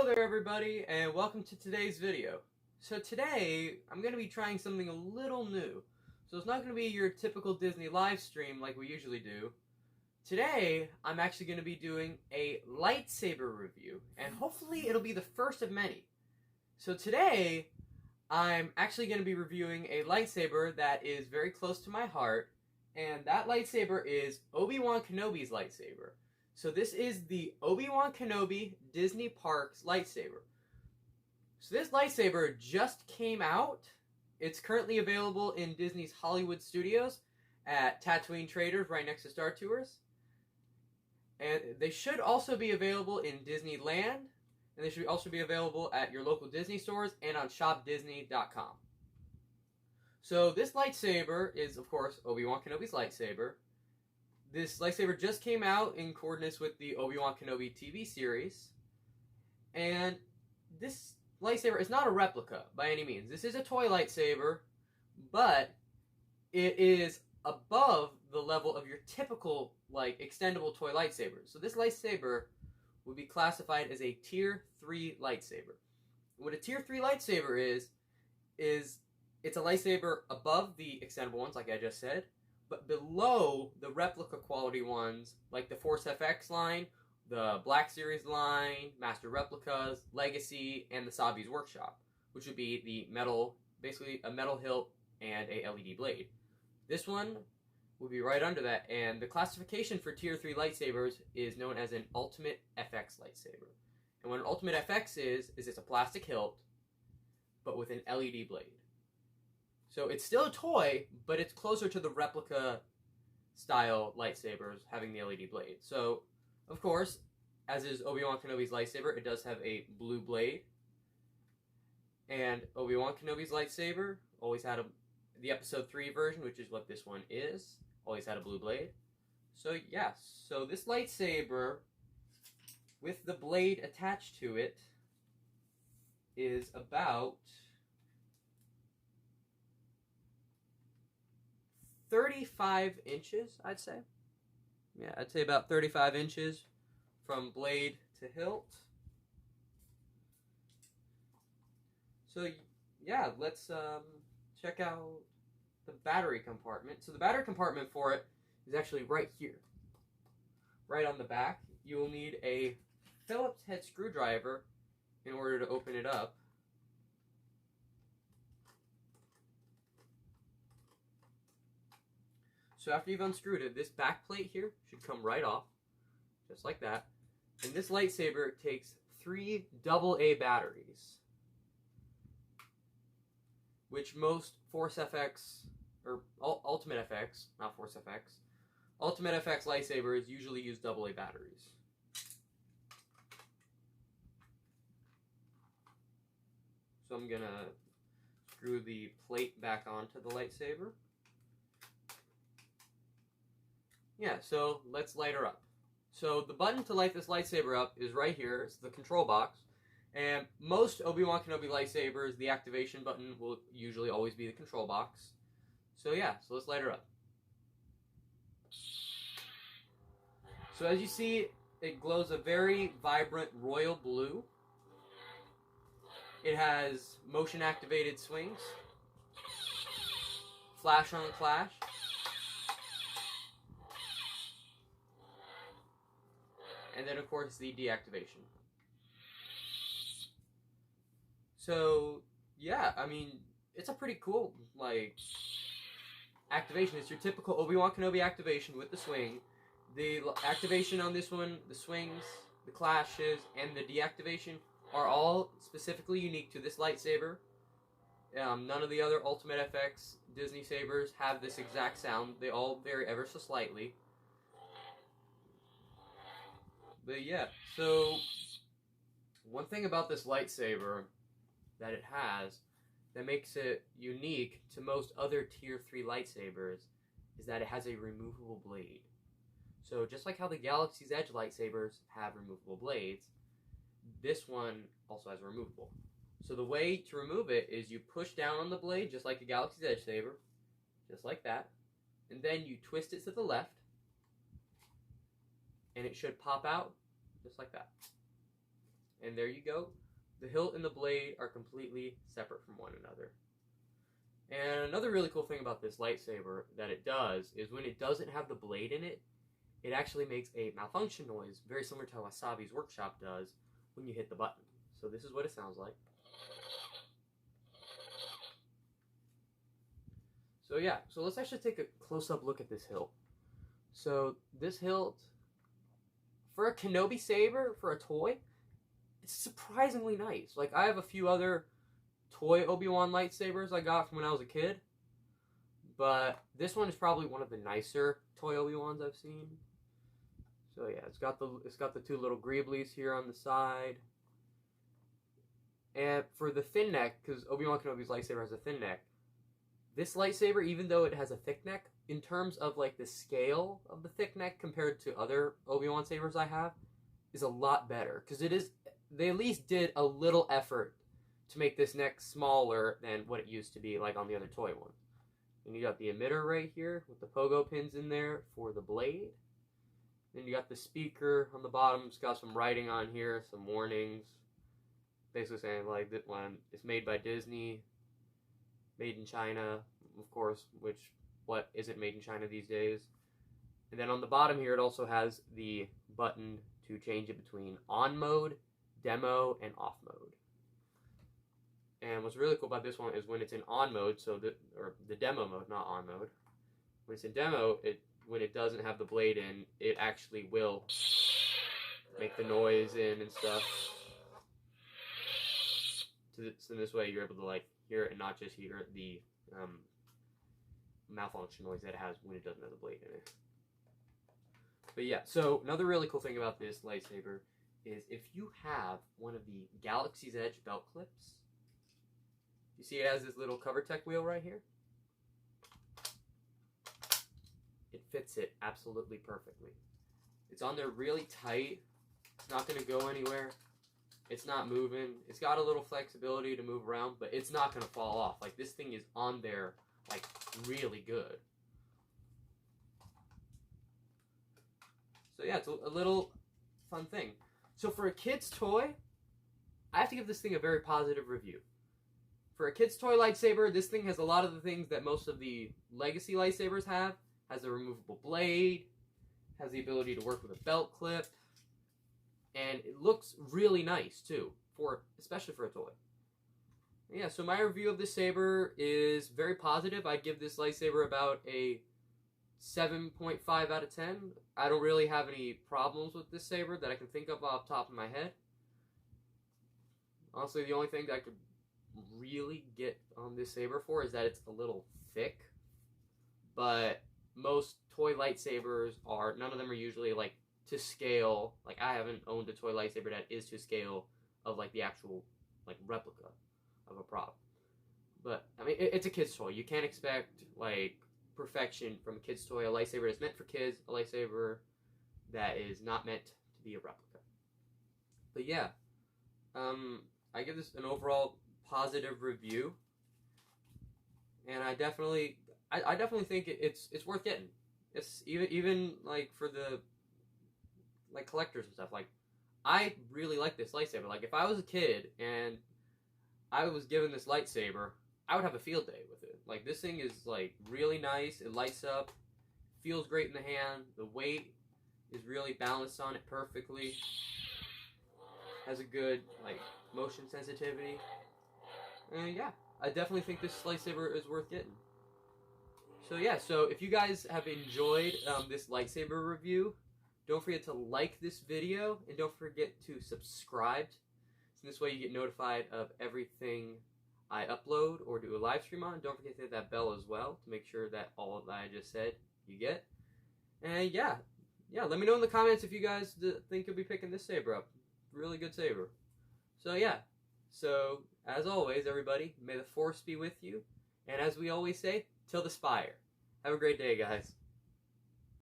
Hello there everybody, and welcome to today's video. So today, I'm going to be trying something a little new. So it's not going to be your typical Disney live stream like we usually do. Today, I'm actually going to be doing a lightsaber review, and hopefully it'll be the first of many. So today, I'm actually going to be reviewing a lightsaber that is very close to my heart, and that lightsaber is Obi-Wan Kenobi's lightsaber. So this is the Obi-Wan Kenobi Disney Parks lightsaber. So this lightsaber just came out. It's currently available in Disney's Hollywood Studios at Tatooine Traders right next to Star Tours. And they should also be available in Disneyland. And they should also be available at your local Disney stores and on shopdisney.com. So this lightsaber is, of course, Obi-Wan Kenobi's lightsaber. This lightsaber just came out in coordinates with the Obi-Wan Kenobi TV series. And this lightsaber is not a replica by any means. This is a toy lightsaber, but it is above the level of your typical, extendable toy lightsaber. So this lightsaber would be classified as a Tier 3 lightsaber. What a Tier 3 lightsaber is it's a lightsaber above the extendable ones, like I just said, but below the replica quality ones, like the Force FX line, the Black Series line, Master Replicas, Legacy, and the Sabi's Workshop, which would be the metal, basically a metal hilt and a LED blade. This one would be right under that, and the classification for Tier 3 lightsabers is known as an Ultimate FX lightsaber. And what an Ultimate FX is it's a plastic hilt, but with an LED blade. So it's still a toy, but it's closer to the replica style lightsabers having the LED blade. So, of course, as is Obi-Wan Kenobi's lightsaber, it does have a blue blade. And Obi-Wan Kenobi's lightsaber always had the Episode 3 version, which is what this one is, always had a blue blade. So, yes. So this lightsaber, with the blade attached to it, is about 35 inches, I'd say. Yeah, I'd say about 35 inches from blade to hilt. So, yeah, let's check out the battery compartment. So the battery compartment for it is actually right here. Right on the back. You will need a Phillips head screwdriver in order to open it up. So after you've unscrewed it, this back plate here should come right off, just like that. And this lightsaber takes 3 AA batteries, which most Force FX, or Ultimate FX, not Force FX, Ultimate FX lightsabers usually use AA batteries. So I'm going to screw the plate back onto the lightsaber. Yeah, so let's light her up. So the button to light this lightsaber up is right here. It's the control box. And most Obi-Wan Kenobi lightsabers, the activation button will usually always be the control box. So yeah, so let's light her up. So as you see, it glows a very vibrant royal blue. It has motion activated swings. Flash on flash. And then, of course, the deactivation. So, yeah, I mean, it's a pretty cool, activation. It's your typical Obi-Wan Kenobi activation with the swing. The activation on this one, the swings, the clashes, and the deactivation are all specifically unique to this lightsaber. None of the other Ultimate FX Disney sabers have this exact sound. They all vary ever so slightly. But yeah, so one thing about this lightsaber that it has that makes it unique to most other Tier 3 lightsabers is that it has a removable blade. So just like how the Galaxy's Edge lightsabers have removable blades, this one also has removable. So the way to remove it is you push down on the blade just like a Galaxy's Edge saber, just like that, and then you twist it to the left, and it should pop out just like that. And there you go. The hilt and the blade are completely separate from one another. And another really cool thing about this lightsaber that it does is when it doesn't have the blade in it, it actually makes a malfunction noise, very similar to how Wasabi's workshop does when you hit the button. So this is what it sounds like. So yeah, so let's actually take a close-up look at this hilt. So this hilt, for a Kenobi saber, for a toy, it's surprisingly nice. Like, I have a few other toy Obi-Wan lightsabers I got from when I was a kid, but this one is probably one of the nicer toy Obi-Wans I've seen. So yeah, it's got the two little greeblies here on the side. And for the thin neck, because Obi-Wan Kenobi's lightsaber has a thin neck, this lightsaber, even though it has a thick neck, in terms of like the scale of the thick neck compared to other Obi-Wan sabers I have, is a lot better. Because they at least did a little effort to make this neck smaller than what it used to be like on the other toy ones. And you got the emitter right here with the pogo pins in there for the blade. Then you got the speaker on the bottom. It's got some writing on here, some warnings. Basically saying like that one is made by Disney, made in China, of course, what isn't made in China these days. And then on the bottom here, it also has the button to change it between on mode, demo, and off mode. And what's really cool about this one is when it's in on mode, or the demo mode, not on mode. When it's in demo, when it doesn't have the blade in, it actually will make the noise in and stuff. So this way you're able to like hear it and not just hear the malfunction noise that it has when it doesn't have the blade in it. But yeah, so another really cool thing about this lightsaber is if you have one of the Galaxy's Edge belt clips, you see it has this little cover tech wheel right here? It fits it absolutely perfectly. It's on there really tight. It's not going to go anywhere. It's not moving. It's got a little flexibility to move around, but it's not going to fall off. Like, this thing is on there, like, really good. So yeah, it's a little fun thing. So for a kid's toy, I have to give this thing a very positive review. For a kid's toy lightsaber, this thing has a lot of the things that most of the legacy lightsabers have. Has a removable blade, has the ability to work with a belt clip, and it looks really nice too, especially for a toy. Yeah, so my review of this saber is very positive. I'd give this lightsaber about a 7.5 out of 10. I don't really have any problems with this saber that I can think of off the top of my head. Honestly, the only thing that I could really get on this saber for is that it's a little thick, but most toy lightsabers none of them are usually like to scale. Like, I haven't owned a toy lightsaber that is to scale of like the actual like replica of a prop. But I mean, it's a kid's toy. You can't expect like perfection from a kid's toy. A lightsaber that's meant for kids, a lightsaber that is not meant to be a replica. But yeah, I give this an overall positive review, and I definitely think it's worth getting. It's even like for the like collectors and stuff. Like, I really like this lightsaber. Like, if I was a kid and I was given this lightsaber, I would have a field day with it. Like, this thing is like really nice. It lights up, feels great in the hand. The weight is really balanced on it perfectly. Has a good like motion sensitivity. And yeah, I definitely think this lightsaber is worth getting. So yeah, so if you guys have enjoyed this lightsaber review, don't forget to like this video, and don't forget to subscribe. So this way you get notified of everything I upload or do a live stream on. Don't forget to hit that bell as well to make sure that all that I just said you get. And yeah, let me know in the comments if you guys think you'll be picking this saber up. Really good saber. So yeah, so as always, everybody, may the Force be with you. And as we always say, till the spire. Have a great day, guys.